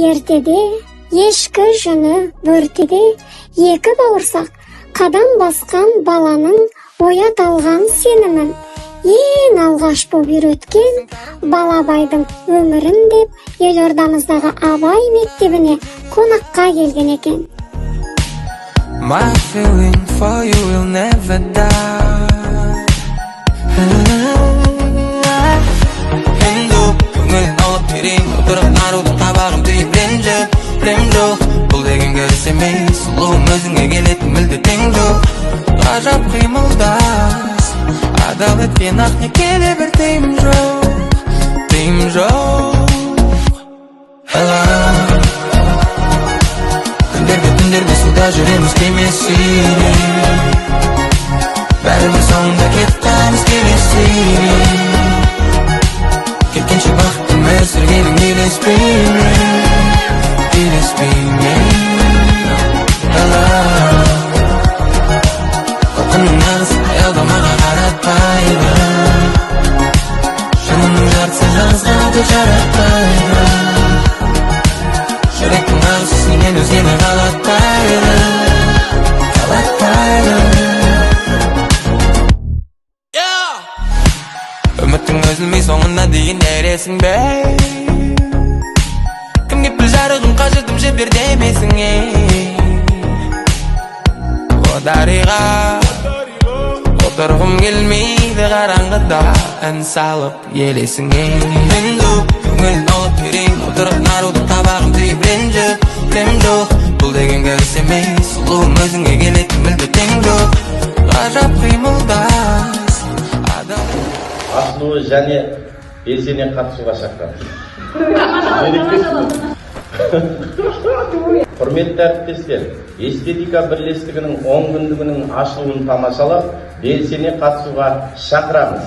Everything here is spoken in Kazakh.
ертеде, ешкі жүні бөртеде, екі бауырсақ қадам басқан баланың оят алған сенімін. Ең алғаш боп үйреткен Балабайдың өмірін деп елордамыздағы Абай мектебіне қонаққа келген екен. My feeling for you will never die. Hendu көңілін алып терең отырып нарудың қабағын түйіп рем жоқ. Бұл деген көріс емес, сұлуым өзіңе келетін мүлде тең жоқ. Ғажап қимылдас, адал еткен ақ некеде бір тыйым жоқ. Күндерде суда жүреміз кемесіне, бәрібір соңында кетіп қаламыз келесіне. Кеткенше бақыттың бір сүргенің елеспейме. Толқынның нағыз аялдамаға қаратпайды, шынының жартысы жалғызға да жаратпайды. Жүректің ағысы сенен өзгені қалатпайды. Үміттің үзілмей соңына дейін ересің бе? Кім кеп бір жарығын қажыртып жібер демесің О дариға, отырғым келмейді қараңғыда, ән салып елесің Hendu көңілін алып терең отырып нарудың қабағын түйіп рем жоқ. Бұл деген көріс емес, сұлуым өзіңе келетін мүлде тең жоқ. Ғажап қимылдас, адал. Асылуы және белсене қатысуға шақырамыз. Құрметті әріптестер, эстетика бірлестігінің 10 күндігінің ашылуын тамашалап, белсене қатысуға шақырамыз.